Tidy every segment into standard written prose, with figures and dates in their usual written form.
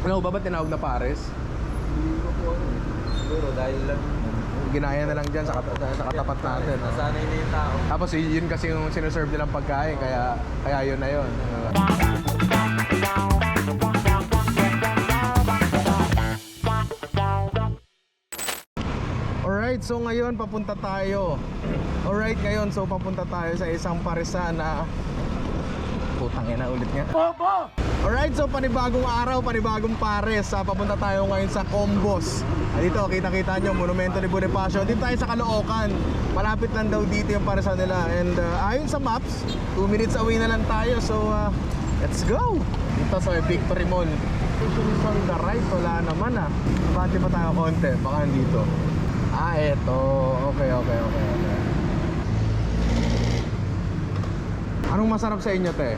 Ano ba tinawag na pares? Hindi ko po ano eh. Siguro dahil lang Ginaya na lang dyan sa katapat natin. No? nasanay na yung tao. Tapos yun kasi yung sineserve nilang pagkain, kaya yun na yun. Alright, so ngayon papunta tayo. Papunta tayo sa isang paresan na putang ina ulit nga. Alright, so panibagong araw, panibagong pares. Papunta tayo ngayon sa Combos. Dito, kita-kita nyo, Monumento ni Bonifacio. Dito tayo sa Caloocan. Malapit lang daw dito yung paresan nila. And ayon sa maps, 2 minutes away na lang tayo. So, let's go! Dito sa Victory Mall. Stations on the right, wala naman Bati pa tayo konti, baka nandito. Eto. Okay. Anong masarap sa inyo, te?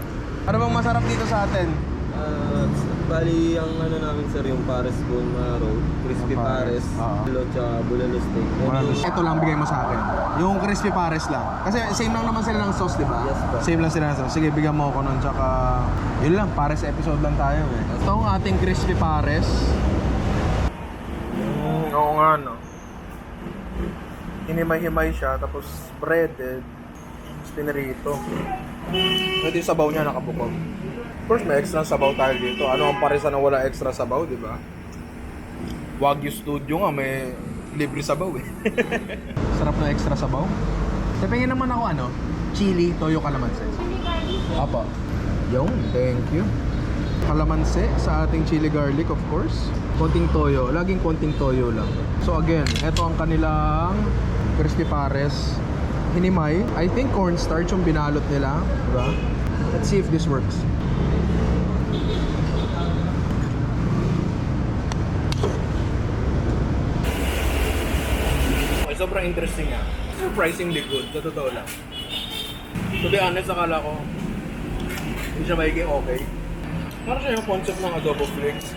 Ano bang masarap dito sa atin? Bali, ang ano namin sir, yung Pares Bone Marrow, Crispy Pares, tsaka Bulalo Steak. Ito lang bigay mo sa akin. Yung Crispy Pares lang. Kasi same lang naman sila ng sauce, di ba? Yes, po. Same lang sila ng sauce. Sige, bigyan mo ako nun. Tsaka, yun lang, Pares episode lang tayo eh. Ito ang ating Crispy Pares. Oo nga, no. Hinimay-himay siya, tapos breaded, pinarito. Ito yung sabaw niya nakabukog. Of course, may extra sabaw tayo dito. Ano ang paresan na wala extra sabaw, di ba? Wagyu Studio nga, may libre sabaw eh. Sarap na extra sabaw. Tapingin naman ako chili, toyo, kalamansi. Chili garlic. Apa. Yung, thank you. Kalamansi sa ating chili garlic, of course. Konting toyo, laging konting toyo lang. So again, ito ang kanilang Crispy Pares. Hinimay. I think cornstarch yung binalot nila, diba? Let's see if this works. Sobrang interesting surprisingly good, sa totoo lang. To be honest, akala ko hindi siya magiging okay. Parang siya yung concept ng adobo flakes.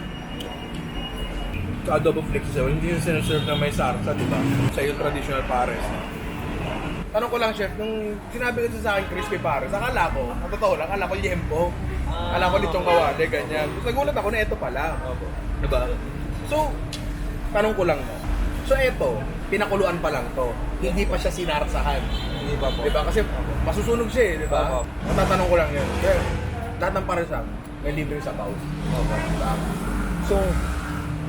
Sa adobo flakes siya, hindi yung sinaserve na may sarsa, di ba? Sa yung traditional pares. Tanong ko lang, chef, nung sinabi ko sa akin crispy pares, akala ko, sa totoo lang, akala ko liempo. Akala ko litong kawali, ganyan. Nagulat ako na ito pala. Diba? So, tanong ko lang so ito, pinakuluan pa lang to. Hindi pa siya sinarsahan. Hindi pa po. Diba? Kasi masusunog siya eh, diba? Matatanong ko lang yun. Pero, lahat ng paresan, may libre sa bawas. Diba? So,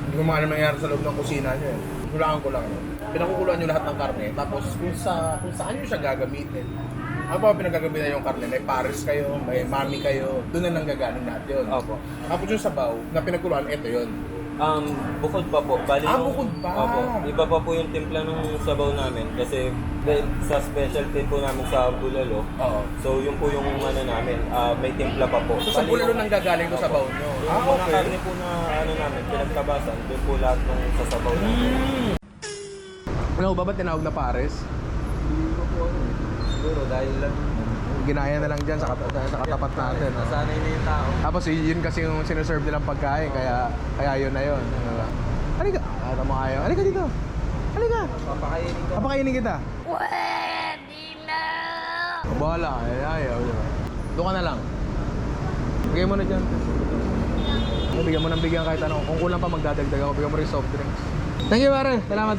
hindi ko maaalam nangyari sa loob ng kusina niya. Hulaan ko lang. Pinakukuluan nyo lahat ng karne. Tapos, kung saan nyo siya gagamitin. Ano pa pinagagamitan yung karne? May pares kayo, may mami kayo. Doon na nang gagaling natin yun. Opo. Tapos yung sabaw na pinagkuluan, ito yun. Bukod pa po. Bali Bukod pa. Opo. Iba pa po yung timpla ng sabaw namin kasi sa specialty po namin sa Bulalo. Oo. So yun po yung namin, may timpla pa po. So sa Bulalo nang gagaling to sabaw nyo? Yung mga karne po na namin, pinagtabasan, doon po lahat ng sasabaw namin. Ano ba tinawag na pares? Hindi ko po ano eh. Siguro dahil lang Ginaya na lang dyan sa katapat natin. No? nasanay na yung tao. Tapos yun kasi yung sineserve nilang pagkain, kaya yun na yun. Halika! Tama kayo. Halika dito! Halika! Papakainin kita! Pwede na. Bahala. Ayaw. Doon ka na lang. Bigay mo na dyan. Bigyan mo ng bigyan kahit ano. Kung kulang pa magdadagdag ako, bigyan mo rin soft drinks. Thank you, pare. Salamat.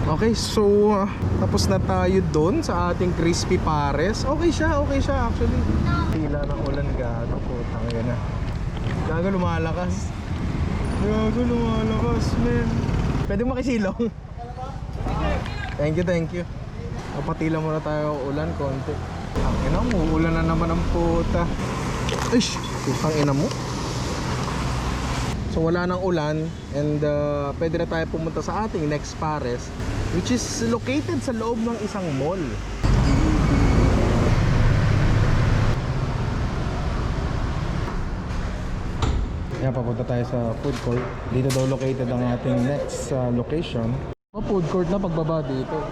Okay, so tapos na tayo doon sa ating Crispy Pares. Okay siya actually. Tila ng ulan, gago po. Tangina na. Gago lumalakas, man. Pwede makisilong. Thank you. Papatila muna tayo ulan konti. Tangina mo, ulan na naman ang puta. Ish, putang ina mo. So wala nang ulan and pwede na tayo pumunta sa ating next pares, which is located sa loob ng isang mall. Kaya papunta tayo sa food court. Dito daw located ang ating next location. Food court na pagbaba dito.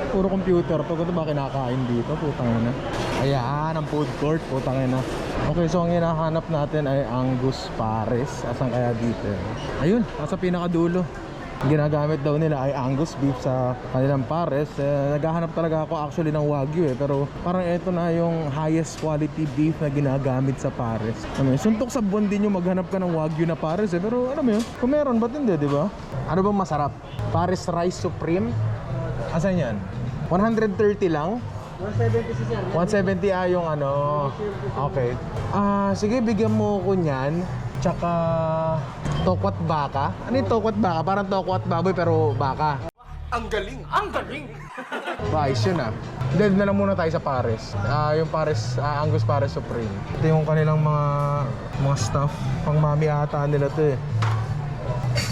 Puro computer to. Kung ba kinakain dito? Putang ina. Ayan ang food court. Putang ina. Okay, so ang hinahanap natin ay Angus Pares. Asan kaya dito? Ayun, nasa pinakadulo. ginagamit daw nila ay Angus beef sa kanilang pares. Naghahanap talaga ako actually ng Wagyu pero parang ito na yung highest quality beef na ginagamit sa pares. Suntok sa buwan din yung maghanap ka ng Wagyu na pares pero alam mo yun, kung meron ba't hindi, di ba? Ano bang masarap? Pares Rice Supreme? Asan yan? 130 lang? 170 170 yung ano. Okay. Sige, bigyan mo ko niyan. Tsaka tokwat baka. Ano yung tokwat baka? Parang tokwat baboy pero baka. Ang galing! Ang galing! Ayos yun ah. Then na lang muna tayo sa pares. Yung pares, Angus Pares Supreme. Ito yung kanilang mga stuff. Pang mami ata nila to eh.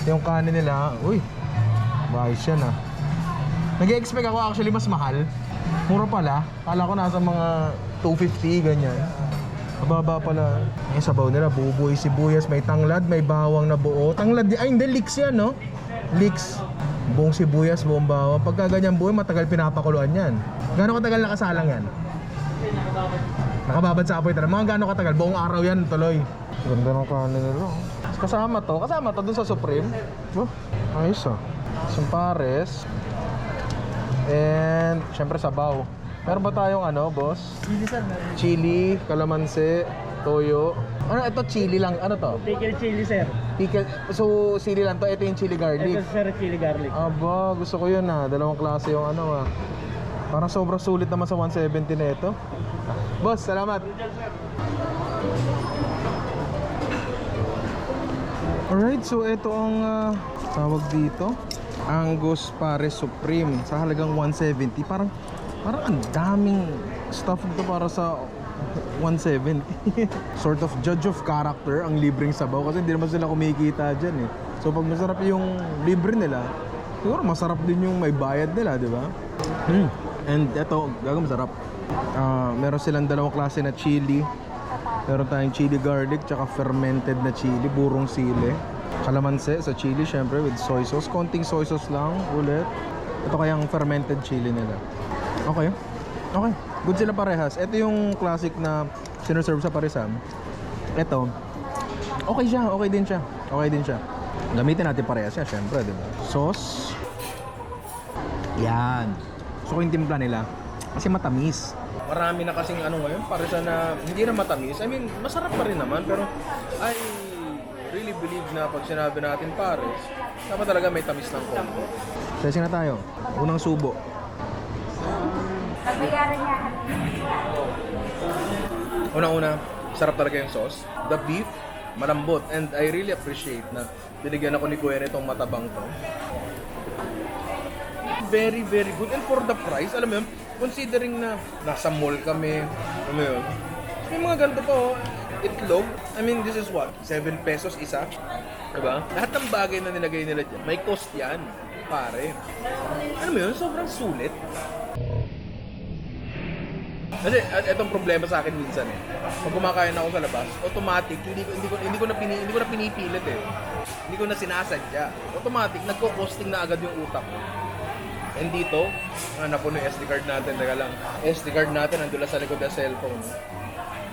Yung kanin nila, uy. Ayos yan ah. Nag-expect ako actually mas mahal. Mura pala. Kala ko nasa mga 250 ganyan. Mababa pala. Yung sabaw nila, buboy, sibuyas, may tanglad, may bawang na buo. Tanglad, ay hindi, leeks yan, no? Leeks. Buong sibuyas, buong bawang. Pagka ganyan buo, matagal pinapakuluan yan. Gano'ng katagal nakasalang yan? Nakababad sa apoy talaga. Mga gano'ng katagal? Buong araw yan, tuloy. Ganda ng kanin nila. Kasama to dun sa Supreme. Oh, ayos ah. Yung pares. And, syempre sabaw. Meron ba tayong ano, boss? Chili sir, Chili, kalamansi, toyo. Ano, ito chili lang. Ano to? pickle chili sir. Pickle. So, chili lang to. Ito yung chili garlic. sir, chili garlic. Aba, gusto ko yun ah. Dalawang klase yung ano ah. Parang sobrang sulit naman sa 170 na ito. Boss, salamat. Alright, so ito ang tawag dito. Angus Pares Supreme sa halagang 170. Parang ang daming stuff dito para sa 170. Sort of judge of character ang libreng sabaw kasi hindi naman sila kumikita dyan eh. So pag masarap yung libre nila, siguro masarap din yung may bayad nila, di ba? And eto, gagang masarap. Meron silang dalawang klase na chili. Meron tayong chili garlic tsaka fermented na chili, burong sili. Kalamansi sa chili syempre with soy sauce. Konting soy sauce lang ulit. Ito kayang fermented chili nila. Okay. Okay. Good sila parehas. Ito yung classic na sinerserve sa paresam. Ito. Okay siya. Okay din siya. Okay din siya. Gamitin natin parehas siya syempre, di ba? Sauce. Yan. So yung timpla nila kasi matamis. Marami na kasing ano ngayon, paresa na hindi na matamis. I mean, masarap pa rin naman pero I really believe na pag sinabi natin pares, dapat talaga may tamis ng konti. Testing na tayo. Unang subo. Pagbayaran niya. Unang-una, sarap talaga yung sauce. The beef, malambot. And I really appreciate na binigyan ako ni Kuya nitong matabang to. Very, very good. And for the price, alam mo yun, considering na nasa mall kami, alam mo yun, may mga ganito po, itlog. I mean, this is what? 7 pesos isa? Diba? Lahat ng bagay na nilagay nila dyan, may cost yan, pare. Alam mo yun, sobrang sulit. Kasi itong problema sa akin minsan eh. Pag kumakain ako sa labas, automatic hindi ko na pinipilit eh. Hindi ko na sinasadya. Automatic nagko-costing na agad yung utak ko. And dito, napuno yung SD card natin. Teka lang. SD card natin nandula sa likod ng cellphone.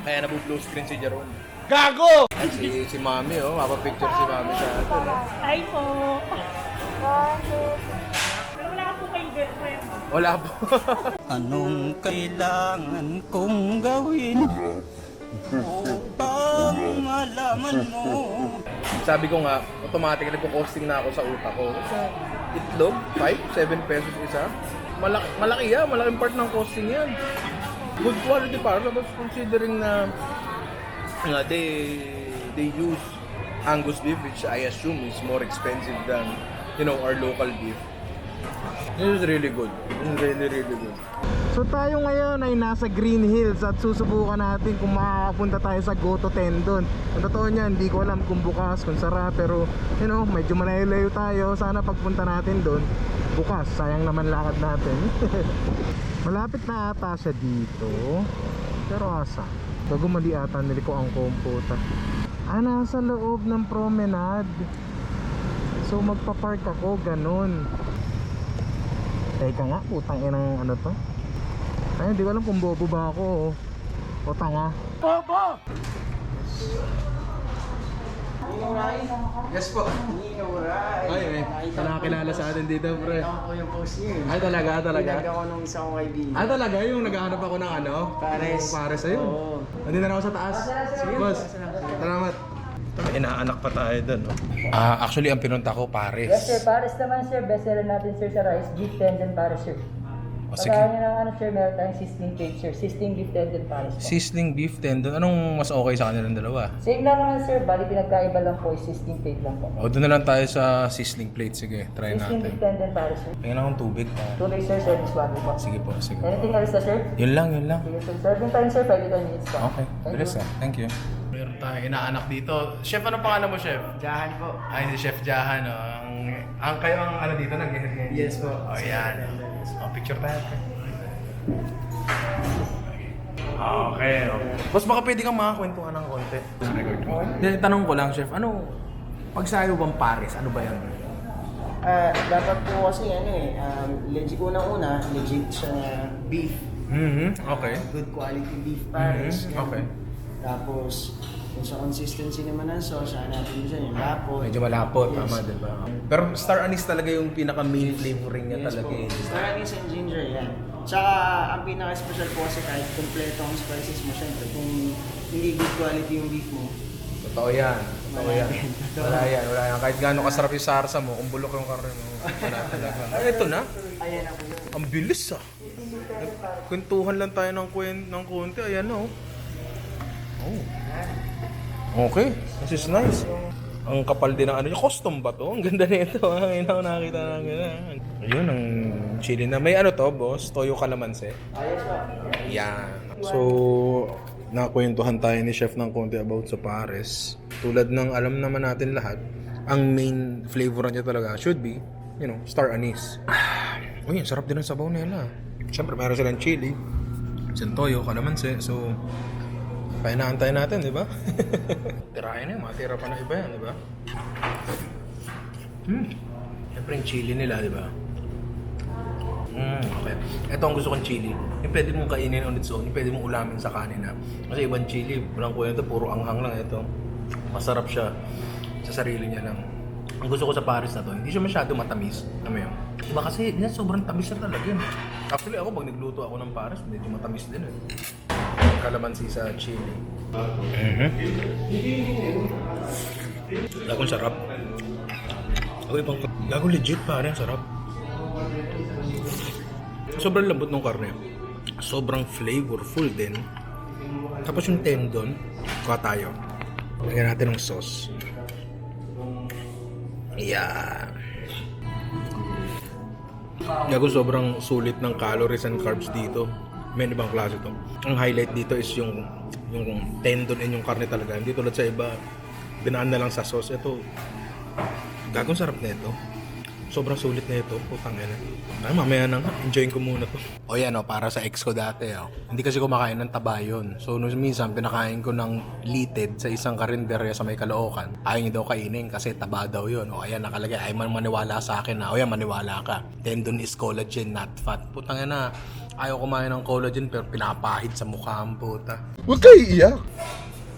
Kaya nabu-blue screen si Jeron. Gago! At si Mami oh, mapapicture si Mami sa atin. Hi po. Pero wala ka po kayong girlfriend. Wala po. Anong kailangan kong gawin upang malaman mo? Sabi ko nga, automatic nagko-costing na ako sa utak ko. Sa itlog, 5-7 pesos isa. Malaki yan, malaking part ng costing yan. Good quality para tapos considering na they use Angus beef, which I assume is more expensive than, you know, our local beef. This is really good. This is really, really good. So tayo ngayon ay nasa Green Hills at susubukan natin kung makakapunta tayo sa Goto Tendon. Ang totoo niyan, hindi ko alam kung bukas, kung sarap, pero you know, medyo malayo tayo. Sana pagpunta natin doon, bukas. Sayang naman lakad natin. Malapit na ata siya dito. Pero asa? Bago mali ata niliko ang computer. Nasa loob ng promenade. So magpa-park ako, ganun. Teka nga, putang inang ano to. Ay, hindi ko alam kung bobo ba ako o tanga. Bobo! Yes po. Ay, nakakilala sa atin dito, pre. Ako yung post niyo. Ay, talaga. Pinag ako nung isa kong kaibigan. Ah, talaga? Yung naghahanap ako ng ano? Pares. Pares, ayun. Oo. Nandito na ako sa taas. Sige, boss. Salamat. May inaanak pa tayo doon, no? Actually, ang pinunta ko, Pares. Yes sir, Pares naman sir, best seller natin sir sa rice, beef tendon Pares sir. O, sige. Pagkain nyo ng ano sir, meron tayong sizzling plate sir, sizzling beef tendon Pares po. Sizzling beef tendon. Anong mas okay sa kanilang dalawa? Same lang naman sir, bali pinagkaiba lang po, sizzling plate lang po. O, doon na lang tayo sa sizzling plate. Sige, try Sizzling natin. beef tendon Pares sir. Tingnan akong tubig. Tubig sir, service water po. Sige po, sige. Anything else na sir? Yun lang. Sige sir, serving time sir, 5 to 10 minutes po. Okay, bilis ah. Thank you. Meron tayong inaanak dito. Chef, ano pangalan mo, Chef? Jahan po. Ay, si Chef Jahan. Oh. Ang kayo ang ano dito, nag-head Yes po. Oh, yan. Oh, picture tayo. Okay. Boss, baka pwede kang makakwentuhan ng konti. Tanong ko lang, Chef, ano, pag sayo bang Pares, ano ba yan? Dapat po kasi legit unang-una, legit siya na beef. Okay. Good quality beef Pares. Okay. Tapos, kung sa consistency naman ng sauce, hanapin mo siya yung lapot. Medyo malapot, Yes. tama, diba? Pero star anise talaga yung pinaka-main flavoring niya Yes talaga. po. eh. Star anise and ginger, yan. Tsaka, ang pinaka-special po kasi kahit kompleto ang spices mo, syempre, kung hindi good quality yung beef mo, Totoo yan. Totoo yan. Wala yan. Kahit gaano kasarap yung sarsa mo, kung bulok yung karne mo, wala talaga. Ay, ito na. ayan ako yun. Ang bilis ah. Kwentuhan lang tayo ng konti. Ayan na oh. Oh. Okay. This is nice. Ang kapal din ng ano. Yung custom ba to? Ang ganda nito. Ngayon ako nakakita ng gano'n. Ayun, ang chili na. May ano to, boss? Toyo calamansi. Yan. So, nakakwentuhan tayo ni Chef ng konti about sa Pares. Tulad ng alam naman natin lahat, ang main flavor niya talaga should be, star anise. Uy, ang sarap din ng sabaw nila. Siyempre, meron silang chili, isang toyo, calamansi. So, painaantay natin, di ba? Tirahin na, matira pa na iba yan, di ba? Siyempre yung chili nila, di ba? Okay. Ito ang gusto kong chili. Yung pwede mong kainin on its own, yung pwede mong ulamin sa kanin na. Kasi ibang chili, walang kwento, puro anghang lang ito. Masarap siya sa sarili niya lang. Ang gusto ko sa Pares na to, hindi siya masyado matamis. Alam mo yun? Diba kasi sobrang tamis na talaga yun. Actually ako, pag nagluto ako ng Pares, medyo matamis din eh. Kalamansi sa chili. Gagong sarap. Gagong legit pare, ang sarap. Sobrang lambot ng karne. Sobrang flavorful din. Tapos yung tendon, kuha tayo. Lagyan natin ng sauce. Yeah. Gago, sobrang sulit ng calories and carbs dito. May ibang klase to. Ang highlight dito is yung tendon and yung karne talaga. Hindi tulad sa iba, dinaan na lang sa sauce. Ito, gagong sarap na ito. Sobrang sulit na ito. Putang ina. Ay, mamaya na nga. Enjoyin ko muna to. O yan para sa ex ko dati. Hindi kasi kumakain ng taba yun. So, minsan, pinakain ko ng litid sa isang karinderya sa may Caloocan. Ayaw niya daw kainin kasi taba daw yun. O ayan, nakalagay. Ay man maniwala sa akin na. O yan, maniwala ka. Tendon is collagen, not fat. Putang ina. Ayaw kumain ng collagen pero pinapahid sa mukha ang puta. Huwag kayo iiyak.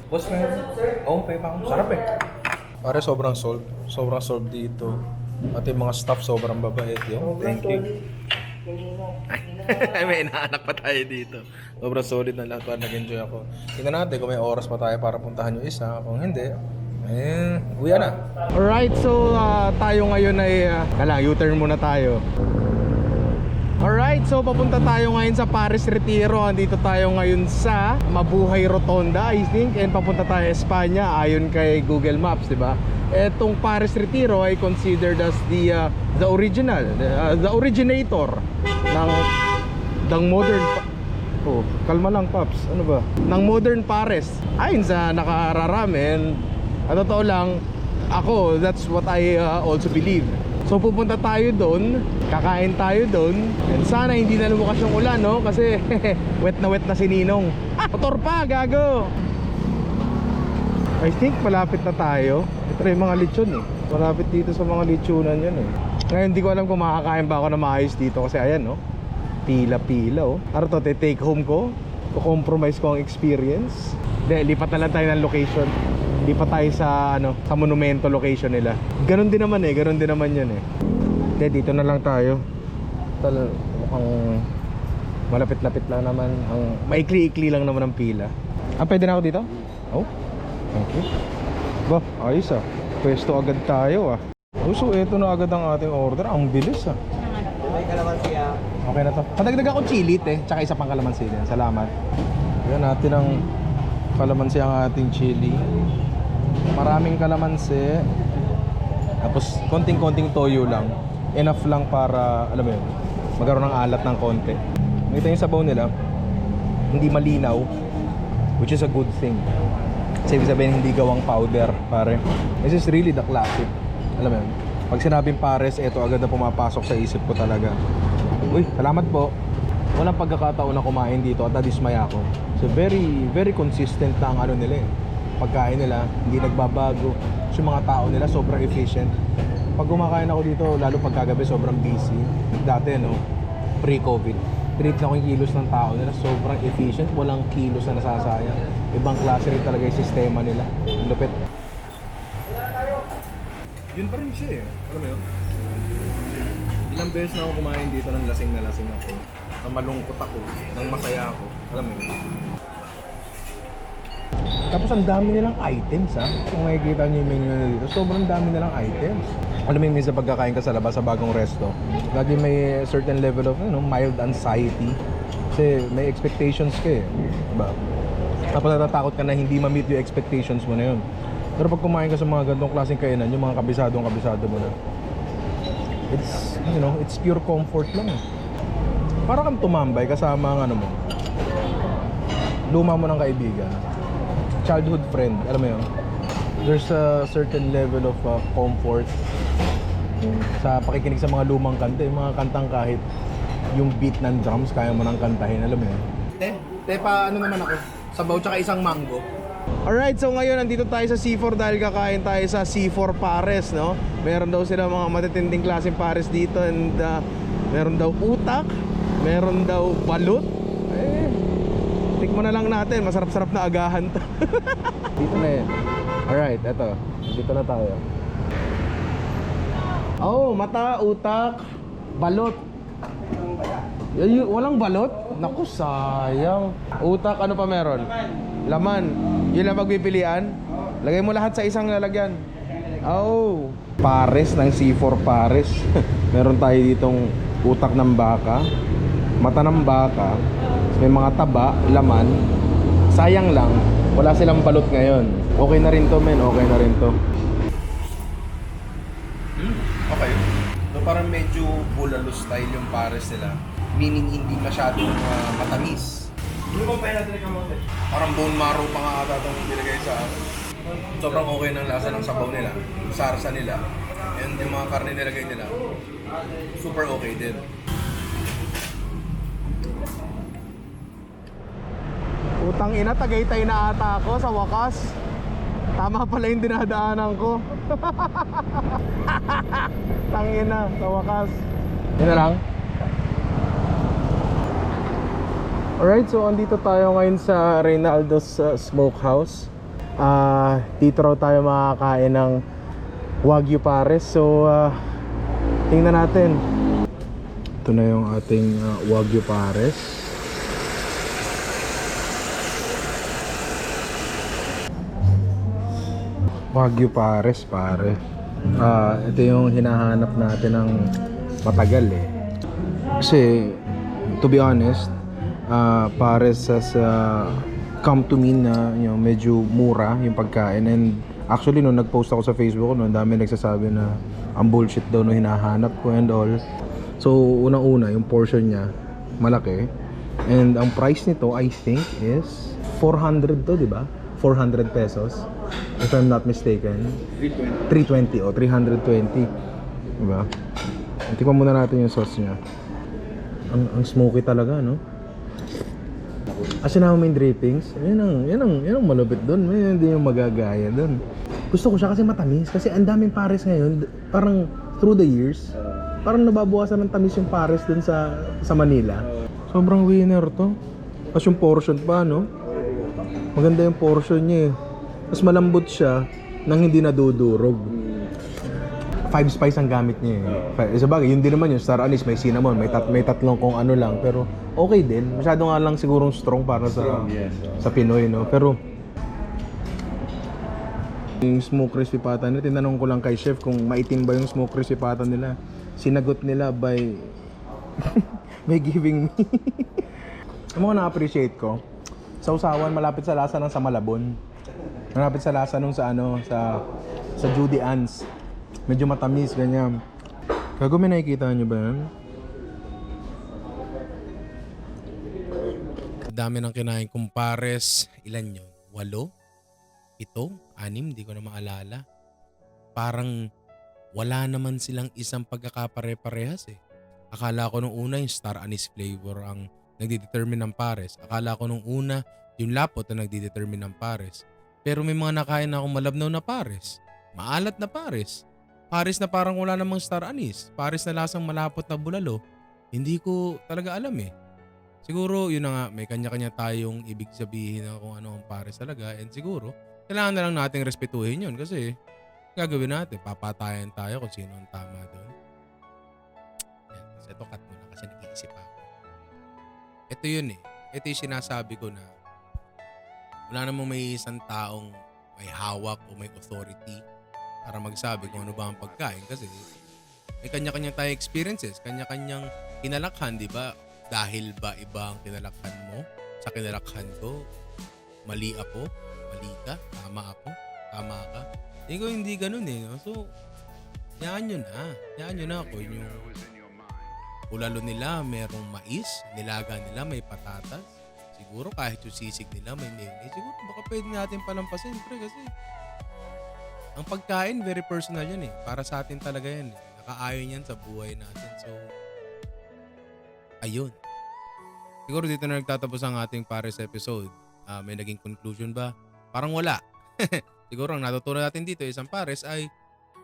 Boss na yun? Oo, pa ako. Sarap eh. Pare, sobrang solve. Sobrang solve dito. Pati mga staff sobrang babait yun. Thank you. Ay, may inaanak pa tayo dito. Sobrang solid na lahat. Nag-enjoy ako. Tingnan natin kung may oras pa tayo para puntahan yung isa. Kung hindi, uwi na. Alright, so tayo ngayon ay U-turn muna tayo. Alright, so papunta tayo ngayon sa Pares Retiro. Andito tayo ngayon sa Mabuhay Rotonda, I think. And papunta tayo Espanya ayon kay Google Maps, di ba? Etong Pares Retiro ay considered as the original, the originator ng modern kalma lang Paps, ano ba? Ng modern Pares. Ayon sa nakararam, and totoo lang, ako, that's what I also believe. So pupunta tayo doon, kakain tayo doon, and sana hindi na lumukas yung ulan, no? Kasi wet na si Ninong. Motor pa, gago! I think malapit na tayo. Ito yung mga lechon eh. Malapit dito sa mga lechonan yan eh. Ngayon hindi ko alam kung makakain ba ako na maayos dito. Kasi ayan no, pila-pila oh. Ano to, take home ko? O compromise ko ang experience? Hindi, lipat na lang tayo ng location. Hindi pa tayo sa sa monumento location nila. Ganon din naman yun eh. Hindi, dito na lang tayo. Mukhang malapit-lapit lang naman. Ang maikli-ikli lang naman ang pila. Pwede na ako dito? Oh, thank you. Ba, ayos pwesto agad tayo so eto na agad ang ating order. Ang bilis May kalamansi Okay na to. Padagdag ako chili tsaka isa pang kalamansi din. Salamat. Yan natin ang kalamansi ang ating chili. Maraming kalamansi. Tapos konting-konting toyo lang. Enough lang para, alam mo yun, magkaroon ng alat ng konti. Nakita yung sabaw nila, hindi malinaw, which is a good thing. Kasi ibig sabihin hindi gawang powder, pare. This is really the classic. Alam mo yun, pag sinabing pares, eto agad na pumapasok sa isip ko talaga. Uy, salamat po. Walang pagkakataon na kumain dito at nadismaya ako. So very, very consistent na ang nila eh. Pagkain nila, hindi nagbabago. So yung mga tao nila, sobrang efficient. Pag kumakain ako dito, lalo pagkagabi, sobrang busy. Dati, pre-COVID, treat na ko yung kilos ng tao nila. Sobrang efficient, walang kilos na nasasayang. Ibang klase rin talaga yung sistema nila. Ang lupit. Yun pa rin siya eh. Alam mo yun? Ilang beses na ako kumain dito ng lasing na lasing ako. Nang malungkot ako, nang masaya ako. Alam mo yun? Tapos ang dami nilang items Kung makikita niyo yung menu nila dito, sobrang dami nilang items. Alam mo yung minsan pagkakain ka sa labas sa bagong resto, lagi may certain level of mild anxiety. Kasi may expectations ka eh. Diba? Tapos natatakot ka na hindi ma-meet yung expectations mo na yun. Pero pag kumain ka sa mga ganitong klaseng kainan, yung mga kabisado mo na, it's, it's pure comfort lang eh. Para kang tumambay kasama ang mo, luma mo ng kaibigan, childhood friend, alam mo yun. There's a certain level of comfort sa pakikinig sa mga lumang kanta, yung mga kantang kahit yung beat ng drums, kaya mo nang kantahin, alam mo yun. Paano naman ako? Sabaw tsaka isang mango. Alright, so ngayon nandito tayo sa C4 dahil kakain tayo sa C4 Pares, no? Meron daw sila mga matitinding klaseng pares dito and meron daw utak, meron daw balut. Tikman na lang natin, masarap-sarap na agahan to. Dito na yun. Alright, eto. Dito na tayo. Oh, mata, utak, balot. Walang balot? Naku, sayang. Utak, ano pa meron? Laman. Yun lang pagpipilian? Lagay mo lahat sa isang lalagyan. Oh, pares ng C4 pares. Meron tayo ditong utak ng baka, mata ng baka, may mga taba, laman. Sayang lang, wala silang balot ngayon. Okay na rin to, men. Okay na rin to. Okay. So parang medyo bulalo style yung pares nila. Meaning hindi masyadong matamis. Parang bone marrow pa nga ata itong nilagay sa sobrang okay ng lasa ng sabaw nila, sarsa nila, and yung mga karne nilagay nila, super okay din. Utang ina, Tagaytay na ata ako sa wakas. Tama pala yung dinadaanan ko. Tangina, sa wakas. Yun na lang. Alright, so andito tayo ngayon sa Reynaldo's Smokehouse. Dito raw tayo makakain ng Wagyu Pares. So, tingnan natin. Ito na yung ating Wagyu Pares. Wagyu Pares, pare. Ito yung hinahanap natin ng matagal eh. Kasi, to be honest, Pares has come to me na medyo mura yung pagkain. And actually nung nag-post ako sa Facebook, ang dami nagsasabi na ang bullshit daw no hinahanap ko and all. So unang-una yung portion niya malaki, and ang price nito I think is 400 to, di ba? 400 pesos if I'm not mistaken. 320 o 320, di ba? Tikman muna natin yung sauce niya. Ang smoky talaga, no? Kasi na may drippings, yan ang malupit doon. Hindi yung magagaya doon. Gusto ko siya kasi matamis. Kasi ang daming pares ngayon, parang through the years, parang nababawasan ng tamis yung pares doon sa Manila. Sobrang winner to. Tapos yung portion pa, no? Maganda yung portion niya eh. Mas malambot siya nang hindi nadudurog. 5 spice ang gamit niya eh. Sa bagay, yun din naman yung star anise, may cinnamon, may tatlong kung ano lang, pero okay din. Masyado nga lang sigurong strong para sa Pinoy, no? Pero yung smoke crispy pata nila, tinanong ko lang kay chef kung maitim ba yung smoke crispy pata nila. Sinagot nila by by giving me. Ang mga na-appreciate ko, sa usawan malapit sa lasa ng sa Malabon. Malapit sa lasa nung sa Judy Ann's. Medyo matamis, ganyan. Gago, may nakikita nyo ba yan? Dami ng kinain kong pares. Ilan yun? 8? 7? 6? Di ko na maalala. Parang wala naman silang isang pagkakapare-parehas eh. Akala ko nung una yung star anise flavor ang nagdedetermine ng pares. Akala ko nung una yung lapot na nagdedetermine ng pares. Pero may mga nakain na akong malabnaw na pares. Maalat na pares. Pares na parang wala namang star anise. Pares na lasang malapot na bulalo. Hindi ko talaga alam eh. Siguro yun na nga, may kanya-kanya tayong ibig sabihin na kung ano ang pares talaga. And siguro, kailangan na lang nating respetuhin yun kasi gagawin natin. Papatayan tayo kung sino ang tama doon. Yan, kasi ito cut mo na kasi nag-iisip ako. Ito yun eh. Ito yung sinasabi ko na wala namang may isang taong may hawak o may authority para magsabi kung ano ba ang pagkain kasi may kanya-kanya tayong experiences, kanya-kanyang kinalakhan, di ba? Dahil ba iba ang kinalakhan mo sa kinalakhan ko? Mali ako? Mali ka? Tama ako? Tama ka? Hindi ganun eh. No? So, yaan nyo na. Yaan nyo na ako. Yung ulalo nila, merong mais. Nilaga nila, may patatas. Siguro kahit yung sisig nila, may mayonnaise. Siguro baka pwede natin palampasin. Pre, kasi ang pagkain, very personal yan eh. Para sa atin talaga yan eh. Nakaayon yan sa buhay natin. So, ayun. Siguro dito na nagtatapos ang ating Pares episode. May naging conclusion ba? Parang wala. Siguro ang natutunan natin dito isang Pares ay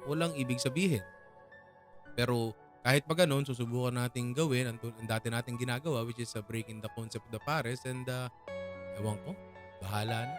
walang ibig sabihin. Pero kahit pa ganun, susubukan natin gawin ang dati nating ginagawa which is breaking the concept of the Pares and ewan ko, bahala na.